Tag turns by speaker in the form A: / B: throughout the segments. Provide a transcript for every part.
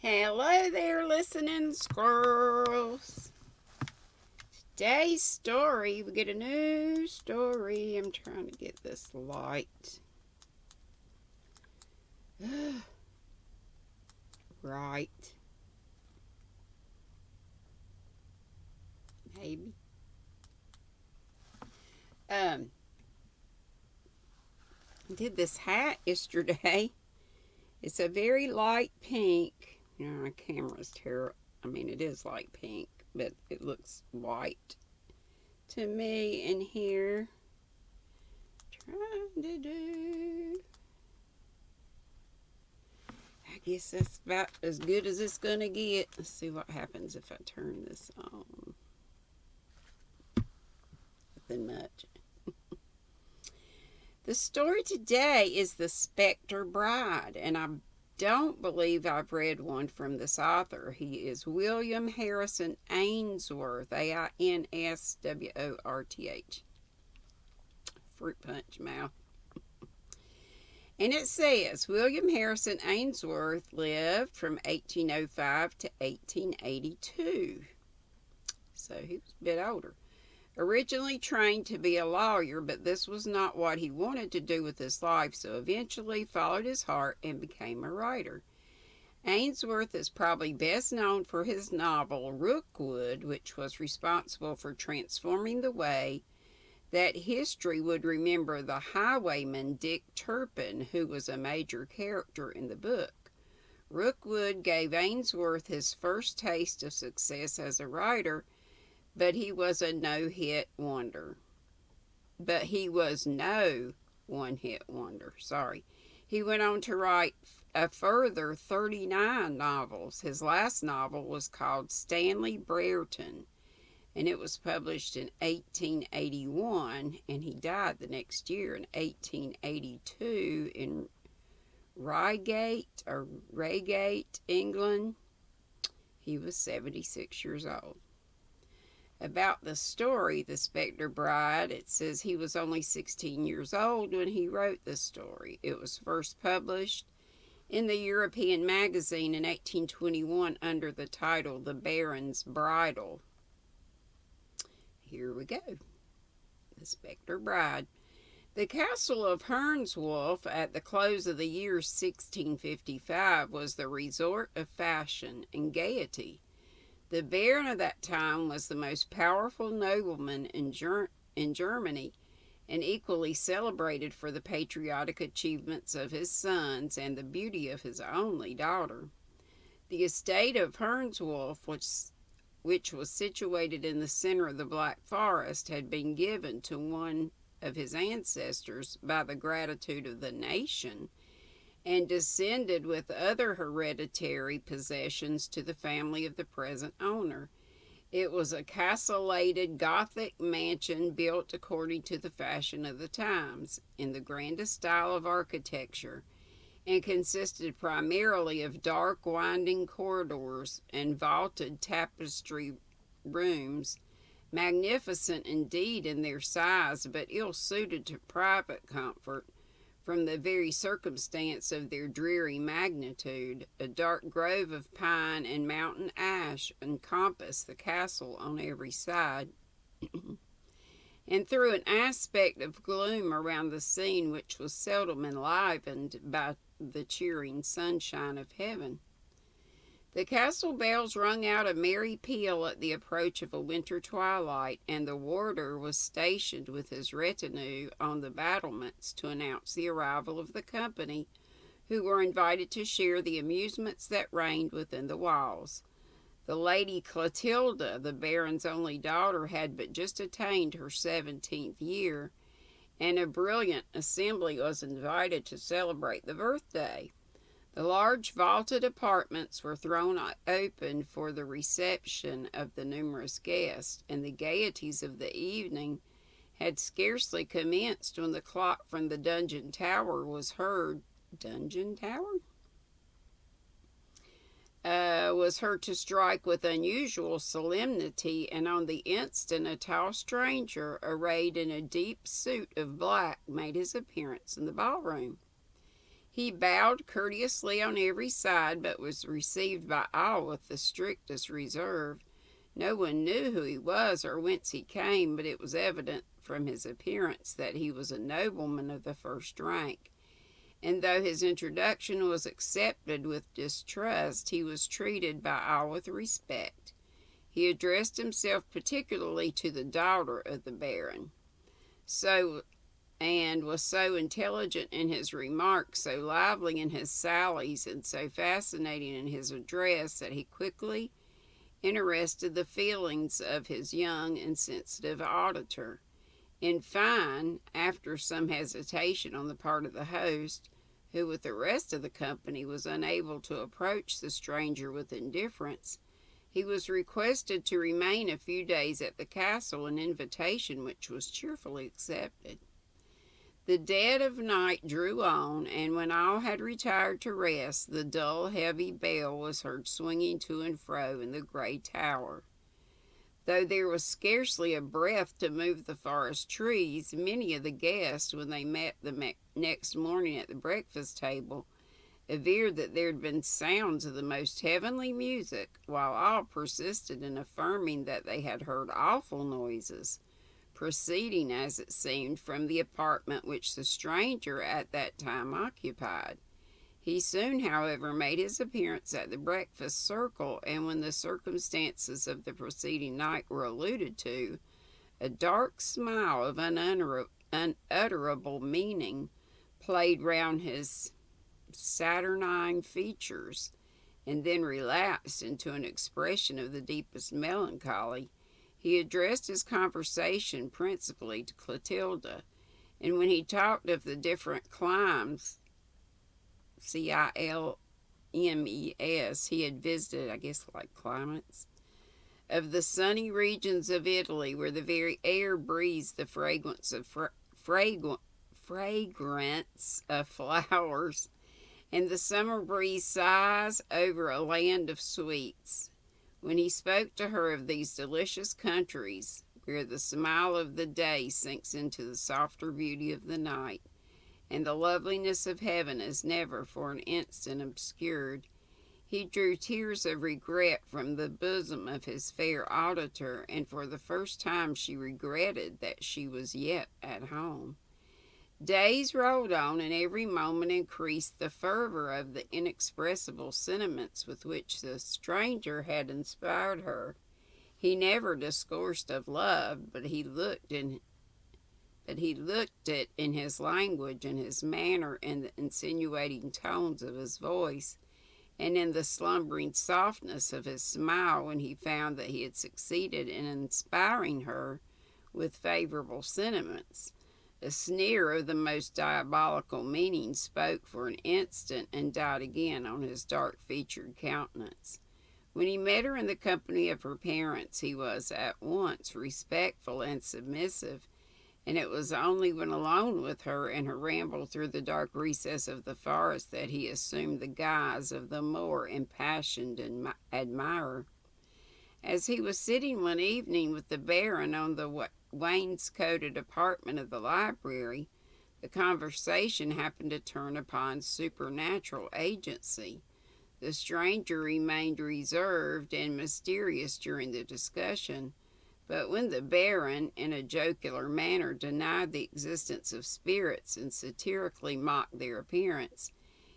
A: Hello there, listening squirrels. Today's story, we get a new story. I'm trying to get this light. Right. Maybe. I did this hat yesterday. It's a very light pink. My camera's terrible. It is light pink, but it looks white to me in here. Trying to do. I guess that's about as good as it's gonna get. Let's see what happens if I turn this on. Nothing much. The story today is The Spectre Bride, and I don't believe I've read one from this author. He is William Harrison Ainsworth, Ainsworth. Fruit punch mouth. And it says, William Harrison Ainsworth lived from 1805 to 1882. So he was a bit older. Originally trained to be a lawyer, but this was not what he wanted to do with his life, so eventually followed his heart and became a writer. Ainsworth is probably best known for his novel Rookwood, which was responsible for transforming the way that history would remember the highwayman Dick Turpin, who was a major character in the book. Rookwood gave Ainsworth his first taste of success as a writer, but he was no one-hit wonder. He went on to write a further 39 novels. His last novel was called Stanley Brereton, and it was published in 1881, and he died the next year in 1882 in Reigate, England. He was 76 years old. About the story, The Spectre Bride, it says he was only 16 years old when he wrote the story. It was first published in the European magazine in 1821 under the title The Baron's Bridal. Here we go. The Spectre Bride. The castle of Hernswolf at the close of the year 1655 was the resort of fashion and gaiety. The Baron of that time was the most powerful nobleman in Germany, and equally celebrated for the patriotic achievements of his sons and the beauty of his only daughter. The estate of Hernswolf, which was situated in the center of the Black Forest, had been given to one of his ancestors by the gratitude of the nation, and descended with other hereditary possessions to the family of the present owner. It was a castellated Gothic mansion built according to the fashion of the times, in the grandest style of architecture, and consisted primarily of dark winding corridors and vaulted tapestry rooms, magnificent indeed in their size, but ill-suited to private comfort, from the very circumstance of their dreary magnitude. A dark grove of pine and mountain ash encompassed the castle on every side, and threw an aspect of gloom around the scene which was seldom enlivened by the cheering sunshine of heaven. The castle bells rung out a merry peal at the approach of a winter twilight, and the warder was stationed with his retinue on the battlements to announce the arrival of the company, who were invited to share the amusements that reigned within the walls. The Lady Clotilda, the Baron's only daughter, had but just attained her 17th year, and a brilliant assembly was invited to celebrate the birthday. The large vaulted apartments were thrown open for the reception of the numerous guests, and the gaieties of the evening had scarcely commenced when the clock from the dungeon tower was heard. Dungeon tower? Was heard to strike with unusual solemnity, and on the instant a tall stranger, arrayed in a deep suit of black, made his appearance in the ballroom. He bowed courteously on every side, but was received by all with the strictest reserve. No one knew who he was or whence he came, but it was evident from his appearance that he was a nobleman of the first rank, and though his introduction was accepted with distrust, he was treated by all with respect. He addressed himself particularly to the daughter of the Baron, so and was so intelligent in his remarks, so lively in his sallies, and so fascinating in his address that he quickly interested the feelings of his young and sensitive auditor. In fine, after some hesitation on the part of the host, who with the rest of the company was unable to approach the stranger with indifference, he was requested to remain a few days at the castle, an invitation which was cheerfully accepted. The dead of night drew on, and when all had retired to rest, the dull, heavy bell was heard swinging to and fro in the grey tower. Though there was scarcely a breath to move the forest trees, many of the guests, when they met the next morning at the breakfast table, averred that there had been sounds of the most heavenly music, while all persisted in affirming that they had heard awful noises, proceeding, as it seemed, from the apartment which the stranger at that time occupied. He soon, however, made his appearance at the breakfast circle, and when the circumstances of the preceding night were alluded to, a dark smile of unutterable meaning played round his saturnine features, and then relapsed into an expression of the deepest melancholy. He addressed his conversation principally to Clotilda, and when he talked of the different climes, Cilmes, he had visited, I guess, like climates, of the sunny regions of Italy, where the very air breathes the fragrance of flowers, and the summer breeze sighs over a land of sweets. When he spoke to her of these delicious countries, where the smile of the day sinks into the softer beauty of the night, and the loveliness of heaven is never for an instant obscured, he drew tears of regret from the bosom of his fair auditor, and for the first time she regretted that she was yet at home. Days rolled on, and every moment increased the fervor of the inexpressible sentiments with which the stranger had inspired her. He never discoursed of love, but he looked it in his language and his manner, and the insinuating tones of his voice, and in the slumbering softness of his smile when he found that he had succeeded in inspiring her with favorable sentiments. A sneer of the most diabolical meaning spoke for an instant and died again on his dark-featured countenance. When he met her in the company of her parents, he was at once respectful and submissive, and it was only when alone with her in her ramble through the dark recess of the forest that he assumed the guise of the more impassioned admirer. As he was sitting one evening with the Baron on the wainscoted apartment of the library, the conversation happened to turn upon supernatural agency. The stranger remained reserved and mysterious during the discussion, but when the Baron, in a jocular manner, denied the existence of spirits and satirically mocked their appearance,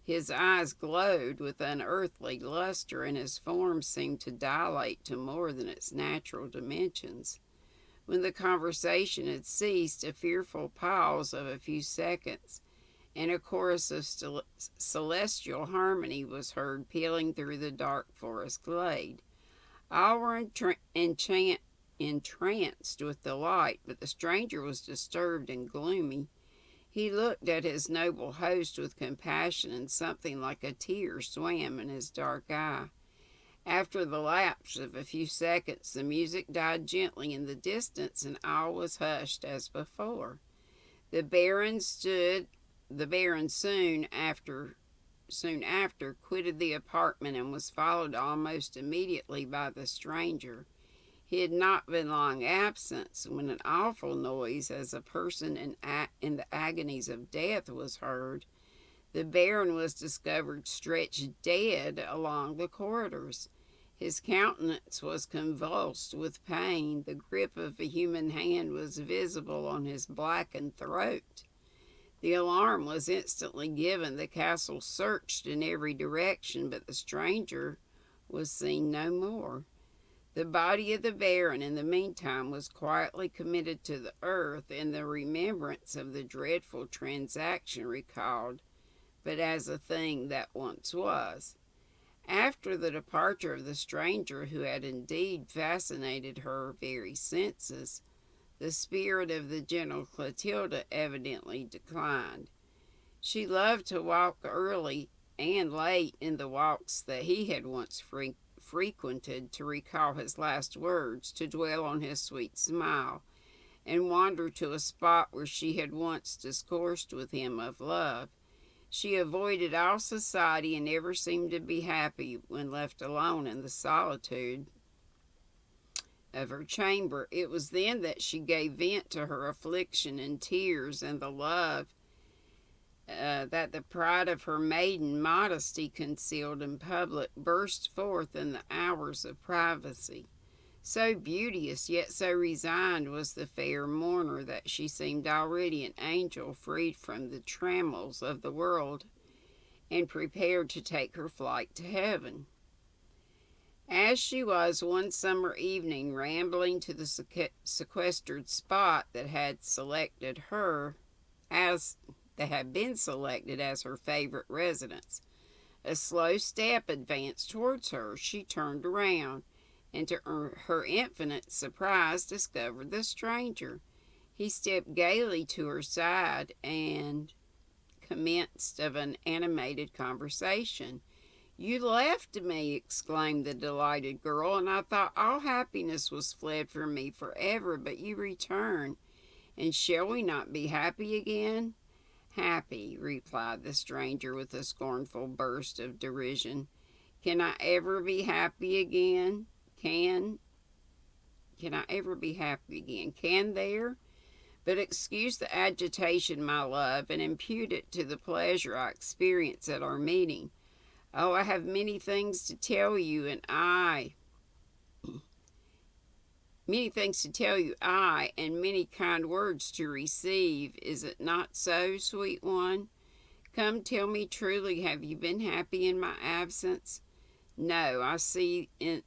A: his eyes glowed with unearthly luster, and his form seemed to dilate to more than its natural dimensions. When the conversation had ceased, a fearful pause of a few seconds, and a chorus of celestial harmony was heard pealing through the dark forest glade. All were entranced with delight, but the stranger was disturbed and gloomy. He looked at his noble host with compassion, and something like a tear swam in his dark eye. After the lapse of a few seconds, the music died gently in the distance, and all was hushed as before. The Baron soon after quitted the apartment, and was followed almost immediately by the stranger. He had not been long absent when an awful noise, as a person in the agonies of death, was heard. The baron was discovered stretched dead along the corridors. His countenance was convulsed with pain. The grip of a human hand was visible on his blackened throat. The alarm was instantly given. The castle searched in every direction, but the stranger was seen no more. The body of the baron, in the meantime, was quietly committed to the earth, and the remembrance of the dreadful transaction recalled, but as a thing that once was. After the departure of the stranger, who had indeed fascinated her very senses, the spirit of the gentle Clotilda evidently declined. She loved to walk early and late in the walks that he had once frequented, to recall his last words, to dwell on his sweet smile, and wander to a spot where she had once discoursed with him of love. She avoided all society and never seemed to be happy when left alone in the solitude of her chamber. It was then that she gave vent to her affliction in tears, and the love that the pride of her maiden modesty concealed in public burst forth in the hours of privacy. So beauteous, yet so resigned was the fair mourner, that she seemed already an angel freed from the trammels of the world and prepared to take her flight to heaven. As she was one summer evening rambling to the sequestered spot that had been selected as her favorite residence, a slow step advanced towards her. She turned around, and to her infinite surprise discovered the stranger. He stepped gaily to her side and commenced of an animated conversation. "You left me," exclaimed the delighted girl, "and I thought all happiness was fled from me forever, but you return, and shall we not be happy again?" "Happy," replied the stranger with a scornful burst of derision. "Can I ever be happy again? Can I ever be happy again? Can there? But excuse the agitation, my love, and impute it to the pleasure I experience at our meeting. Oh, I have many things to tell you, and many kind words to receive. Is it not so, sweet one? Come, tell me truly, have you been happy in my absence? No, I see in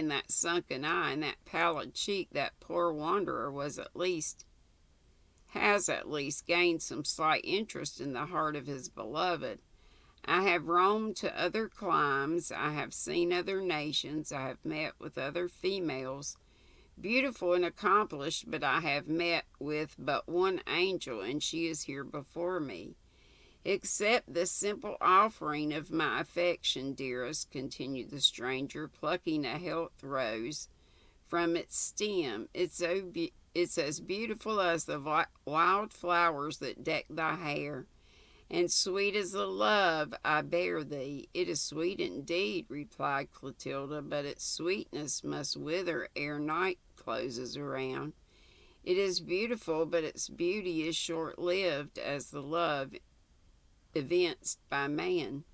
A: that sunken eye and that pallid cheek that poor wanderer has at least gained some slight interest in the heart of his beloved. I have roamed to other climes, I have seen other nations, I have met with other females, beautiful and accomplished, but I have met with but one angel, and she is here before me. Accept this simple offering of my affection, dearest," continued the stranger, plucking a health rose from its stem. It's as beautiful as the wild flowers that deck thy hair, and sweet as the love I bear thee." "It is sweet indeed," replied Clotilda, "but its sweetness must wither ere night closes around. It is beautiful, but its beauty is short-lived as the love evinced by man.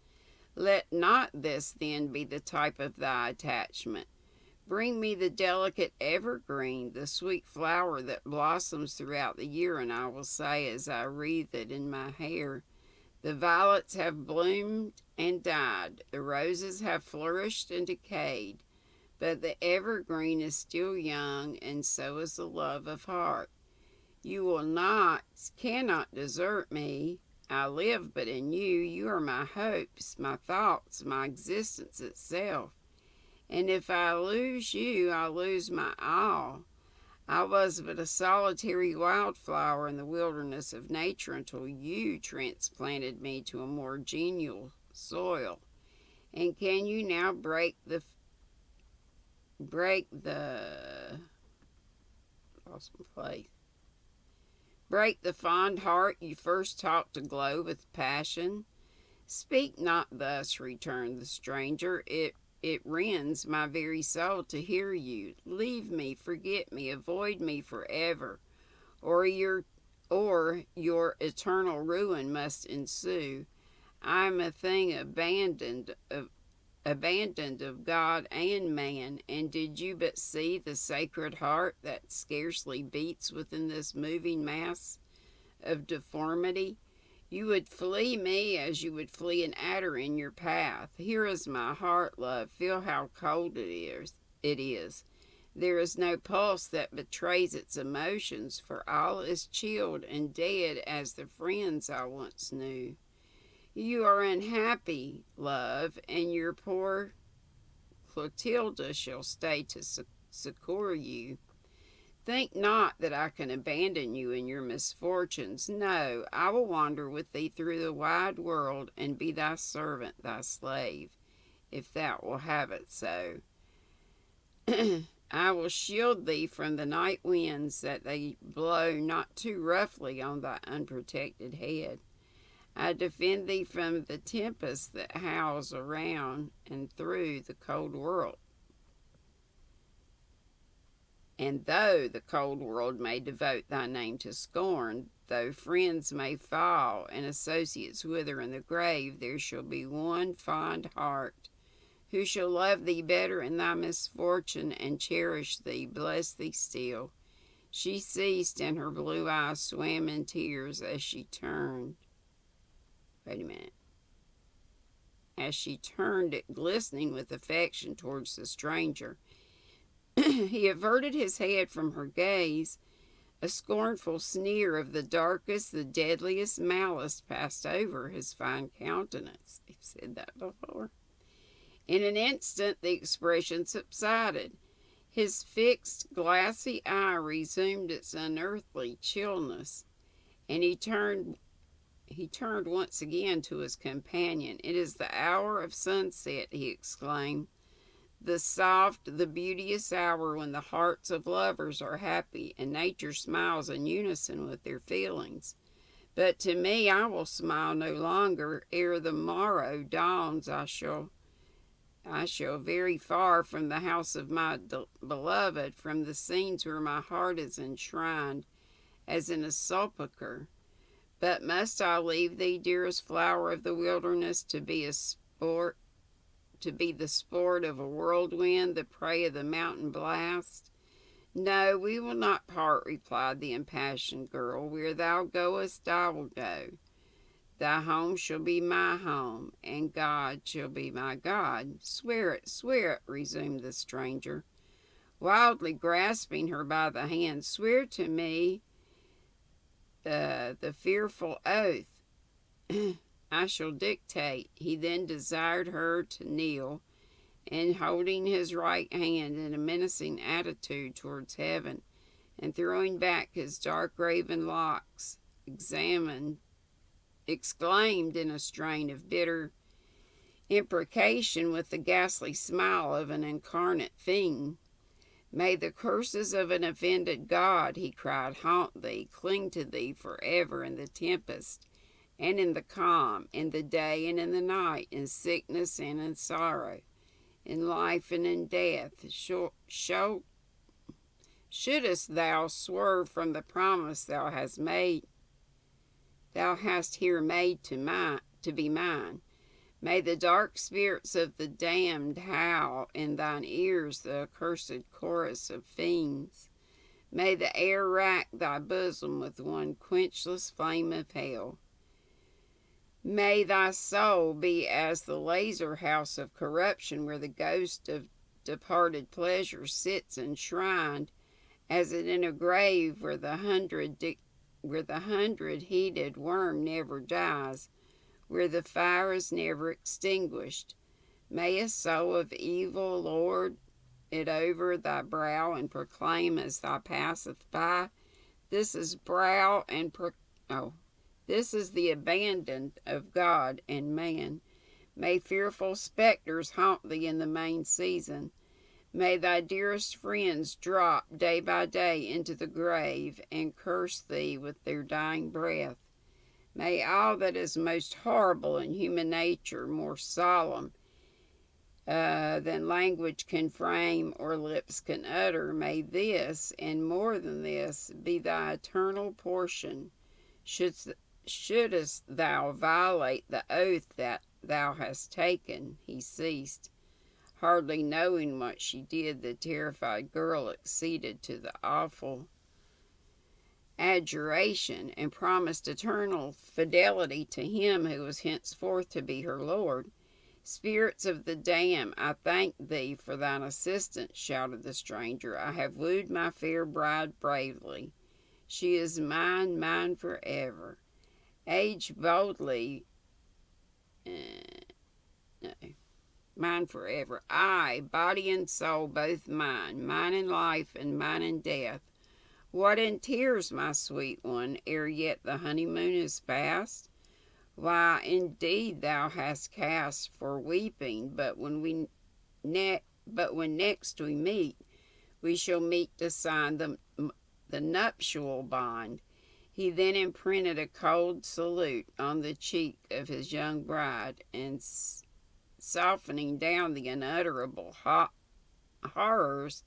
A: Let not this then be the type of thy attachment. Bring me the delicate evergreen, the sweet flower that blossoms throughout the year, and I will say, as I wreathe it in my hair, the violets have bloomed and died, the roses have flourished and decayed, but the evergreen is still young, and so is the love of heart. You cannot desert me. I live but in you. You are my hopes, my thoughts, my existence itself. And if I lose you, I lose my all. I was but a solitary wildflower in the wilderness of nature until you transplanted me to a more genial soil. And can you now break the fond heart you first taught to glow with passion?" "Speak not thus," returned the stranger. It rends my very soul to hear you. Leave me, forget me, avoid me forever, or or your eternal ruin must ensue. I am a thing abandoned of God and man, and did you but see the sacred heart that scarcely beats within this moving mass of deformity, you would flee me as you would flee an adder in your path. Here is my heart, love. Feel how cold it is. It is. There is no pulse that betrays its emotions, for all is chilled and dead as the friends I once knew. You are unhappy, love, and your poor Clotilda shall stay to succor you. Think not that I can abandon you in your misfortunes. No, I will wander with thee through the wide world and be thy servant, thy slave, if thou wilt have it so. I will shield thee from the night winds, that they blow not too roughly on thy unprotected head. I defend thee from the tempests that howls around and through the cold world. And though the cold world may devote thy name to scorn, though friends may fall and associates wither in the grave, there shall be one fond heart who shall love thee better in thy misfortune and cherish thee, bless thee still. She ceased, and her blue eyes swam in tears as she turned. As she turned it, glistening with affection towards the stranger. He averted his head from her gaze. A scornful sneer of the darkest, the deadliest malice passed over his fine countenance. I've said that before. In an instant, the expression subsided. His fixed, glassy eye resumed its unearthly chillness, and he turned once again to his companion. It is the hour of sunset, he exclaimed. The soft, the beauteous hour when the hearts of lovers are happy and nature smiles in unison with their feelings. But to me, I will smile no longer. Ere the morrow dawns, I shall very far from the house of my beloved, from the scenes where my heart is enshrined, as in a sepulchre. But must I leave thee, dearest flower of the wilderness, to be the sport of a whirlwind, the prey of the mountain blast? No, we will not part, replied the impassioned girl. Where thou goest, I will go. Thy home shall be my home, and God shall be my God. Swear it, resumed the stranger, wildly grasping her by the hand. Swear to me the fearful oath I shall dictate. He then desired her to kneel, and holding his right hand in a menacing attitude towards heaven, and throwing back his dark raven locks, exclaimed in a strain of bitter imprecation with the ghastly smile of an incarnate fiend. May the curses of an offended God, he cried, haunt thee, cling to thee forever in the tempest and in the calm, in the day and in the night, in sickness and in sorrow, in life and in death. Shouldest thou swerve from the promise thou hast here made to be mine, may the dark spirits of the damned howl in thine ears the accursed chorus of fiends. May the air rack thy bosom with one quenchless flame of hell. May thy soul be as the lazar house of corruption, where the ghost of departed pleasure sits enshrined, as it in a grave where the hundred-headed worm never dies, where the fire is never extinguished. May a soul of evil lord it over thy brow and proclaim as thou passeth by, this is this is the abandoned of God and man. May fearful spectres haunt thee in the main season. May thy dearest friends drop day by day into the grave and curse thee with their dying breath. May all that is most horrible in human nature, more solemn than language can frame or lips can utter, may this, and more than this, be thy eternal portion. Shouldst thou violate the oath that thou hast taken? He ceased. Hardly knowing what she did, the terrified girl acceded to the awful adjuration and promised eternal fidelity to him who was henceforth to be her lord. Spirits of the damned, I thank thee for thine assistance, shouted the stranger. I have wooed my fair bride bravely. She is mine, mine forever. Age boldly, no, mine forever. I, body and soul, both mine, mine in life and mine in death. What in tears, my sweet one, ere yet the honeymoon is past? Why, indeed, thou hast cast for weeping, but when next we meet, we shall meet to sign the nuptial bond. He then imprinted a cold salute on the cheek of his young bride, and softening down the unutterable horrors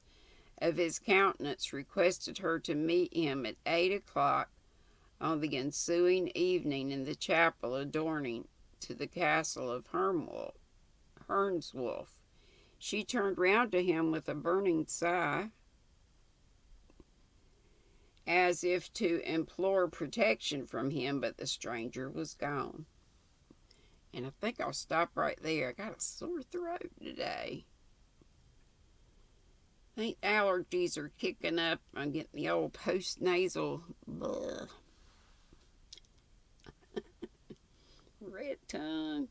A: of his countenance, requested her to meet him at 8 o'clock on the ensuing evening in the chapel adjoining to the castle of Hernswolf. She turned round to him with a burning sigh, as if to implore protection from him, but the stranger was gone. And I think I'll stop right there. I got a sore throat today. I think allergies are kicking up. I'm getting the old post-nasal blah. Red tongue.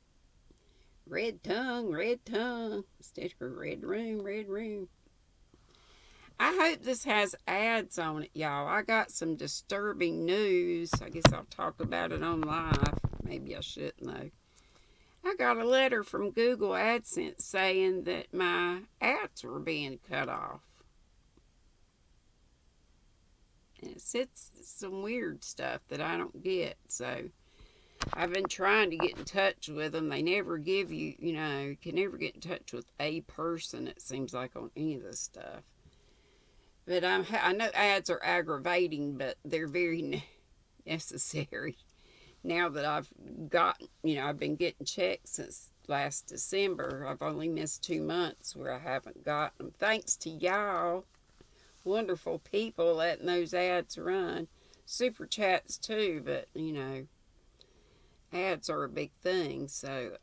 A: Red tongue, red tongue. Instead of red room. I hope this has ads on it, y'all. I got some disturbing news. I guess I'll talk about it on live. Maybe I shouldn't, though. I got a letter from Google AdSense saying that my ads were being cut off. And it's some weird stuff that I don't get. So I've been trying to get in touch with them. They never give you, you can never get in touch with a person, it seems like, on any of this stuff. But I know ads are aggravating, but they're very necessary. Now that I've gotten, I've been getting checks since last December. I've only missed 2 months where I haven't gotten them. Thanks to y'all, wonderful people letting those ads run. Super chats too, but, ads are a big thing. So,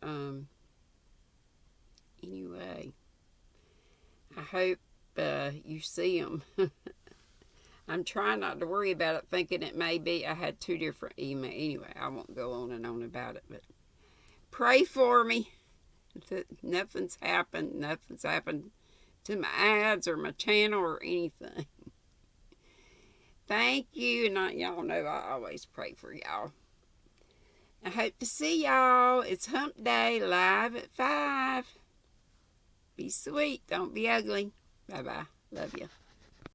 A: anyway, I hope you see them. I'm trying not to worry about it, thinking it may be. I had 2 different emails. Anyway, I won't go on and on about it, but pray for me. Nothing's happened. Nothing's happened to my ads or my channel or anything. Thank you. And y'all know I always pray for y'all. I hope to see y'all. It's Hump Day, live at 5. Be sweet. Don't be ugly. Bye-bye. Love you.